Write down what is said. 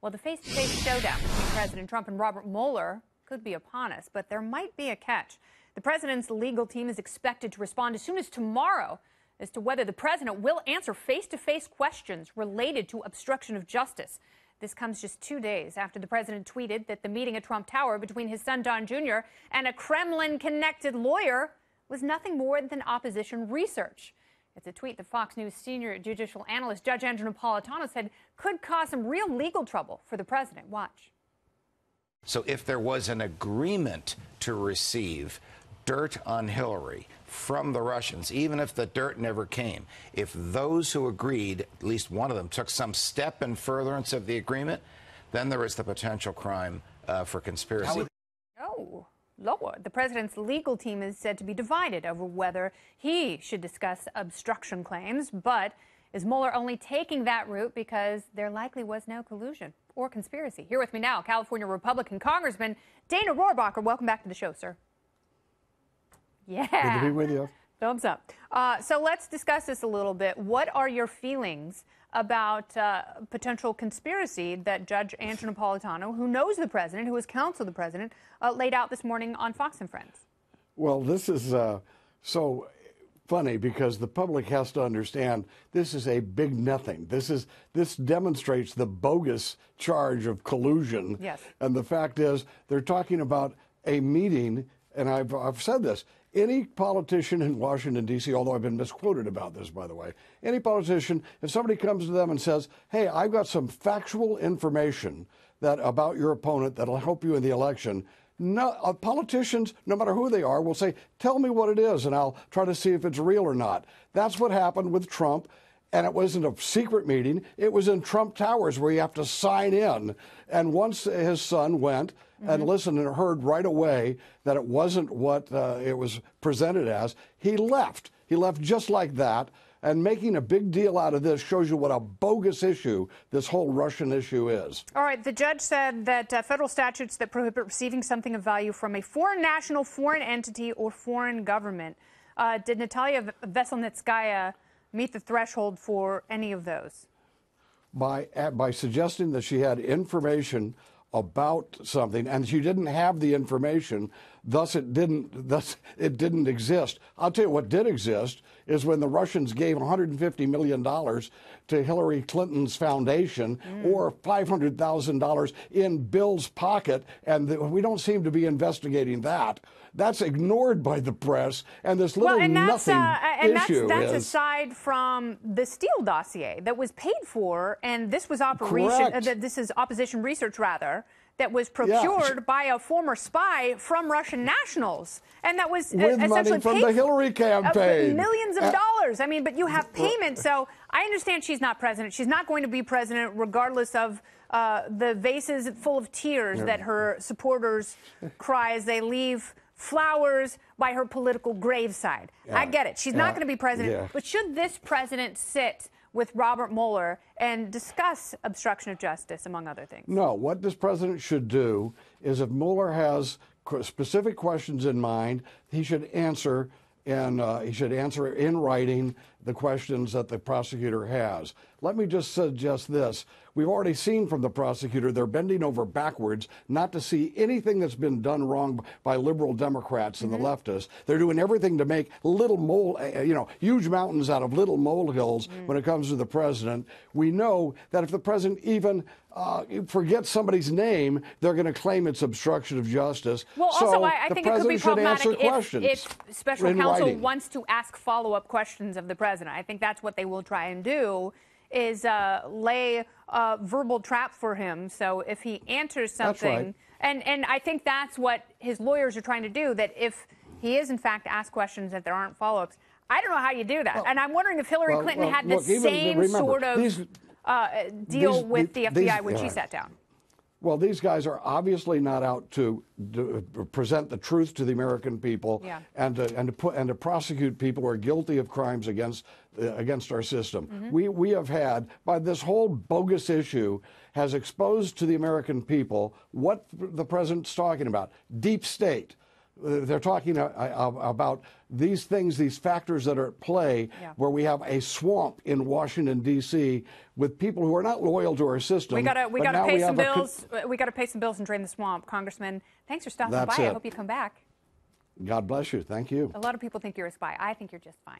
Well, the face-to-face showdown between President Trump and Robert Mueller could be upon us, but there might be a catch. The president's legal team is expected to respond as soon as tomorrow as to whether the president will answer face-to-face questions related to obstruction of justice. This comes just 2 days after the president tweeted that the meeting at Trump Tower between his son Don Jr. and a Kremlin-connected lawyer was nothing more than opposition research. It's a tweet that Fox News senior judicial analyst Judge Andrew Napolitano said could cause some real legal trouble for the president. Watch. So if there was an agreement to receive dirt on Hillary from the Russians, even if the dirt never came, if those who agreed, at least one of them, took some step in furtherance of the agreement, then there is the potential crime for conspiracy. Oh, Lord. The president's legal team is said to be divided over whether he should discuss obstruction claims, but is Mueller only taking that route because there likely was no collusion or conspiracy? Here with me now, California Republican Congressman Dana Rohrabacher. Welcome back to the show, sir. Yeah. Good to be with you. Thumbs up. So let's discuss this a little bit. What are your feelings about potential conspiracy that Judge Andrew Napolitano, who knows the president, who has counseled the president, laid out this morning on Fox and Friends? Well, this is so funny because the public has to understand this is a big nothing. This demonstrates the bogus charge of collusion. Yes. And the fact is they're talking about a meeting, and I've said this. Any politician in Washington, D.C., although I've been misquoted about this, by the way, any politician, if somebody comes to them and says, hey, I've got some factual information about your opponent that'll help you in the election, no, politicians, no matter who they are, will say, tell me what it is, and I'll try to see if it's real or not. That's what happened with Trump. And it wasn't a secret meeting. It was in Trump Towers where you have to sign in. And once his son went and listened and heard right away that it wasn't what it was presented as, he left. He left just like that. And making a big deal out of this shows you what a bogus issue this whole Russian issue is. All right. The judge said that federal statutes that prohibit receiving something of value from a foreign national, foreign entity, or foreign government. Did Natalia Veselnitskaya meet the threshold for any of those? By suggesting that she had information about something and she didn't have the information, thus it didn't exist. I'll tell you what did exist is when the Russians gave $150 million to Hillary Clinton's foundation or $500,000 in Bill's pocket, and we don't seem to be investigating that. That's ignored by the press, and this little nothing issue that's aside from the Steele dossier that was paid for, and this was this is opposition research, rather, that was procured by a former spy from Russian nationals, and that was with essentially money from the Hillary campaign. Millions of dollars. I mean, but you have payment. So I understand she's not president. She's not going to be president regardless of the vases full of tears that her supporters cry as they leave flowers by her political graveside. I get it. She's not going to be president. But should this president sit with Robert Mueller and discuss obstruction of justice, among other things? No. What this president should do is, if Mueller has specific questions in mind, he should answer, and he should answer in writing the questions that the prosecutor has. Let me just suggest this. We've already seen from the prosecutor they're bending over backwards not to see anything that's been done wrong by liberal Democrats and the leftists. They're doing everything to make huge mountains out of little molehills when it comes to the president. We know that if the president even forgets somebody's name, they're going to claim it's obstruction of justice. Well, so also, I think it could be problematic if special counsel wants to ask follow-up questions of the president. I think that's what they will try and do, is lay a verbal trap for him. So if he answers something, and I think that's what his lawyers are trying to do, that if he is in fact asked questions that there aren't follow-ups, I don't know how you do that. And I'm wondering if Hillary Clinton had the same sort of deal with the FBI when she sat down. Well, these guys are obviously not out to present the truth to the American people and to prosecute people who are guilty of crimes against our system. We have had, by this whole bogus issue, has exposed to the American people what the president's talking about: deep state, they're talking about these things, these factors that are at play, where we have a swamp in Washington, D.C., with people who are not loyal to our system. We gotta pay some bills. We gotta pay some bills and drain the swamp, Congressman. Thanks for stopping by. I hope you come back. God bless you. Thank you. A lot of people think you're a spy. I think you're just fine.